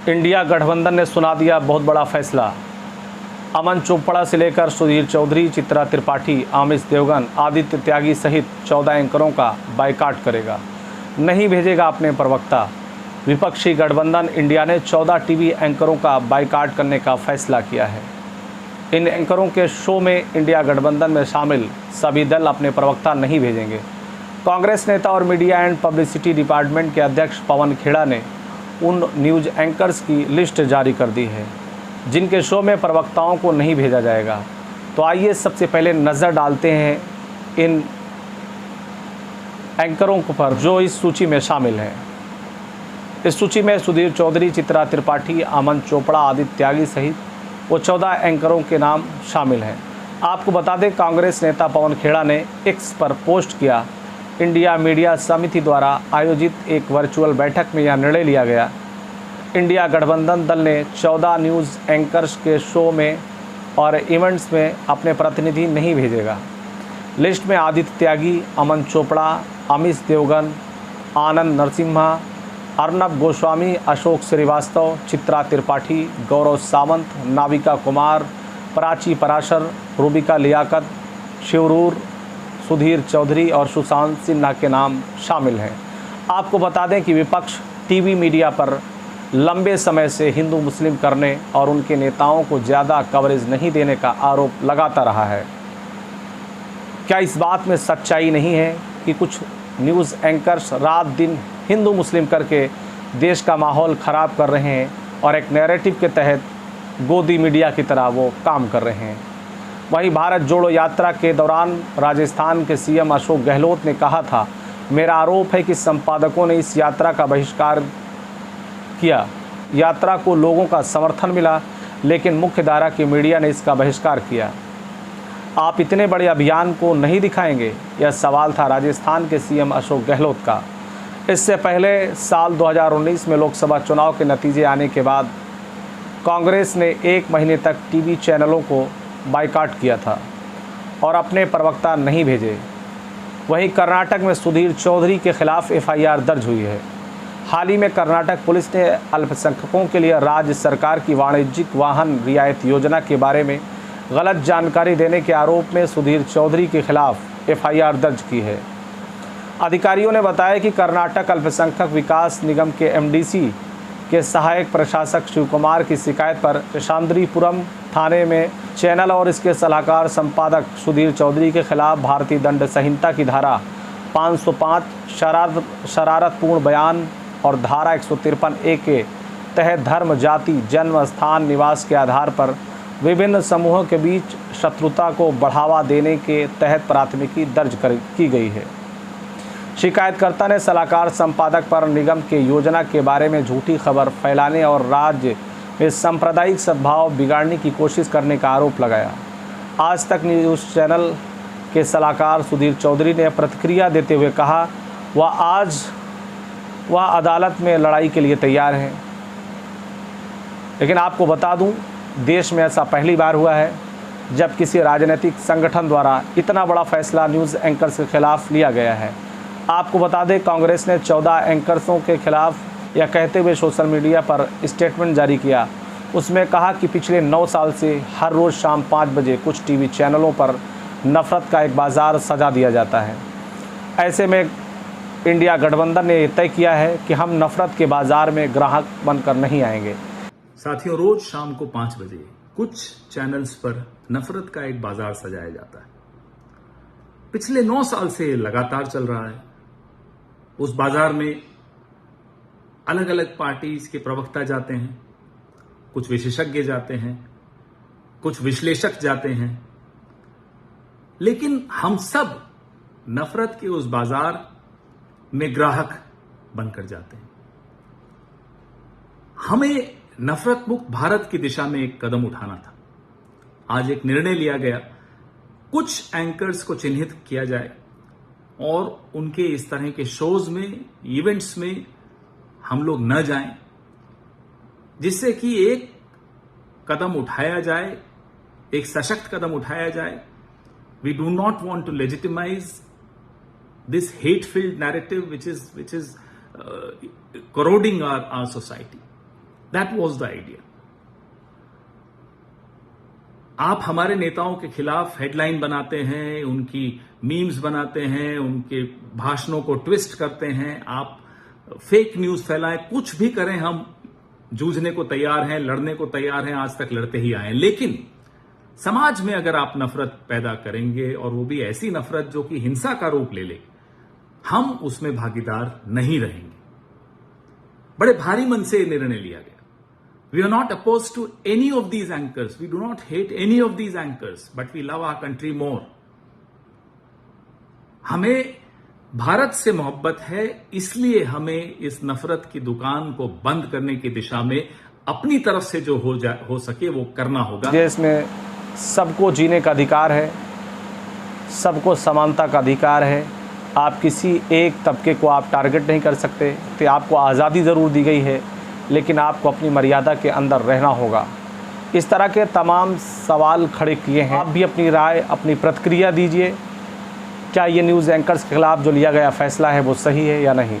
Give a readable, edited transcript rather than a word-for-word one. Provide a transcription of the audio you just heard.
India गठबंधन ने सुना दिया बहुत बड़ा फैसला। अमन चोपड़ा से लेकर सुधीर चौधरी, चित्रा त्रिपाठी, आमिष देवगन, आदित्य त्यागी सहित 14 एंकरों का बाइकाट करेगा, नहीं भेजेगा अपने प्रवक्ता। विपक्षी गठबंधन इंडिया ने 14 टीवी एंकरों का बाइकाट करने का फैसला किया है। इन एंकरों के शो में इंडिया गठबंधन में शामिल सभी दल अपने प्रवक्ता नहीं भेजेंगे। कांग्रेस नेता और मीडिया एंड पब्लिसिटी डिपार्टमेंट के अध्यक्ष पवन खेड़ा ने उन न्यूज़ एंकर्स की लिस्ट जारी कर दी है जिनके शो में प्रवक्ताओं को नहीं भेजा जाएगा। तो आइए सबसे पहले नज़र डालते हैं इन एंकरों पर जो इस सूची में शामिल हैं। इस सूची में सुधीर चौधरी, चित्रा त्रिपाठी, अमन चोपड़ा, आदित्य त्यागी सहित वो 14 एंकरों के नाम शामिल हैं। आपको बता दें, कांग्रेस नेता पवन खेड़ा ने एक्स पर पोस्ट किया, इंडिया मीडिया समिति द्वारा आयोजित एक वर्चुअल बैठक में यह निर्णय लिया गया। इंडिया गठबंधन दल ने 14 न्यूज़ एंकर्स के शो में और इवेंट्स में अपने प्रतिनिधि नहीं भेजेगा। लिस्ट में आदित्य त्यागी, अमन चोपड़ा, आमिष देवगन, आनंद नरसिम्हा, अर्नब गोस्वामी, अशोक श्रीवास्तव, चित्रा त्रिपाठी, गौरव सावंत, नाविका कुमार, प्राची पराशर, रूबिका लियाकत, शिवरूर, सुधीर चौधरी और सुशांत सिन्हा के नाम शामिल हैं। आपको बता दें कि विपक्ष टीवी मीडिया पर लंबे समय से हिंदू मुस्लिम करने और उनके नेताओं को ज़्यादा कवरेज नहीं देने का आरोप लगाता रहा है। क्या इस बात में सच्चाई नहीं है कि कुछ न्यूज़ एंकर्स रात दिन हिंदू मुस्लिम करके देश का माहौल ख़राब कर रहे हैं और एक नैरेटिव के तहत गोदी मीडिया की तरह वो काम कर रहे हैं? वहीं भारत जोड़ो यात्रा के दौरान राजस्थान के सीएम अशोक गहलोत ने कहा था, मेरा आरोप है कि संपादकों ने इस यात्रा का बहिष्कार किया। यात्रा को लोगों का समर्थन मिला, लेकिन मुख्य धारा की मीडिया ने इसका बहिष्कार किया। आप इतने बड़े अभियान को नहीं दिखाएंगे? यह सवाल था राजस्थान के सीएम अशोक गहलोत का। इससे पहले साल 2019 में लोकसभा चुनाव के नतीजे आने के बाद कांग्रेस ने 1 महीने तक टीवी चैनलों को बाइकाट किया था और अपने प्रवक्ता नहीं भेजे। वहीं कर्नाटक में सुधीर चौधरी के खिलाफ एफआईआर दर्ज हुई है। हाल ही में कर्नाटक पुलिस ने अल्पसंख्यकों के लिए राज्य सरकार की वाणिज्यिक वाहन रियायत योजना के बारे में गलत जानकारी देने के आरोप में सुधीर चौधरी के खिलाफ एफआईआर दर्ज की है। अधिकारियों ने बताया कि कर्नाटक अल्पसंख्यक विकास निगम के एमडीसी के सहायक प्रशासक शिव कुमार की शिकायत पर शांद्रीपुरम थाने में चैनल और इसके सलाहकार संपादक सुधीर चौधरी के खिलाफ भारतीय दंड संहिता की धारा 505 शरारतपूर्ण बयान और धारा 153A के तहत धर्म, जाति, जन्म स्थान, निवास के आधार पर विभिन्न समूहों के बीच शत्रुता को बढ़ावा देने के तहत प्राथमिकी दर्ज की गई है। शिकायतकर्ता ने सलाहकार संपादक पर निगम के योजना के बारे में झूठी खबर फैलाने और राज्य में सांप्रदायिक सद्भाव बिगाड़ने की कोशिश करने का आरोप लगाया। आज तक न्यूज़ चैनल के सलाहकार सुधीर चौधरी ने प्रतिक्रिया देते हुए कहा, वह अदालत में लड़ाई के लिए तैयार हैं। लेकिन आपको बता दूं, देश में ऐसा पहली बार हुआ है जब किसी राजनीतिक संगठन द्वारा इतना बड़ा फैसला न्यूज़ एंकर्स के खिलाफ लिया गया है। आपको बता दें, कांग्रेस ने 14 एंकर्सों के खिलाफ यह कहते हुए सोशल मीडिया पर स्टेटमेंट जारी किया। उसमें कहा कि पिछले 9 साल से हर रोज़ शाम 5 बजे कुछ टीवी चैनलों पर नफरत का एक बाज़ार सजा दिया जाता है। ऐसे में इंडिया गठबंधन ने तय किया है कि हम नफरत के बाज़ार में ग्राहक बनकर नहीं आएंगे। साथियों, रोज शाम को 5 बजे कुछ चैनल्स पर नफरत का एक बाजार सजाया जाता है। पिछले 9 साल से लगातार चल रहा है। उस बाजार में अलग अलग पार्टीज के प्रवक्ता जाते हैं, कुछ विशेषज्ञ जाते हैं, कुछ विश्लेषक जाते हैं, लेकिन हम सब नफरत के उस बाजार में ग्राहक बनकर जाते हैं। हमें नफरत मुक्त भारत की दिशा में एक कदम उठाना था। आज एक निर्णय लिया गया, कुछ एंकर्स को चिन्हित किया जाए और उनके इस तरह के शोज में, इवेंट्स में हम लोग न जाएं, जिससे कि एक कदम उठाया जाए, एक सशक्त कदम उठाया जाए। We do not want to legitimise this hate-filled narrative which is corroding our society. That was the idea. आप हमारे नेताओं के खिलाफ हेडलाइन बनाते हैं, उनकी मीम्स बनाते हैं, उनके भाषणों को ट्विस्ट करते हैं, आप फेक न्यूज फैलाएं, कुछ भी करें, हम जूझने को तैयार हैं, लड़ने को तैयार हैं, आज तक लड़ते ही आए हैं। लेकिन समाज में अगर आप नफरत पैदा करेंगे और वो भी ऐसी नफरत जो कि हिंसा का रूप ले ले, हम उसमें भागीदार नहीं रहेंगे। बड़े भारी मन से निर्णय लिया गया। We are not opposed to any of these anchors. We do not hate any of these anchors, but we love our country more. हमें भारत से मोहब्बत है, इसलिए हमें इस नफरत की दुकान को बंद करने की दिशा में अपनी तरफ से जो हो सके वो करना होगा। देश में सबको जीने का अधिकार है, सबको समानता का अधिकार है। आप किसी एक तबके को आप टारगेट नहीं कर सकते। तो आपको आज़ादी ज़रूर दी गई है, लेकिन आपको अपनी मर्यादा के अंदर रहना होगा। इस तरह के तमाम सवाल खड़े किए हैं। आप भी अपनी राय, अपनी प्रतिक्रिया दीजिए। क्या ये न्यूज़ एंकर्स के खिलाफ जो लिया गया फैसला है वो सही है या नहीं।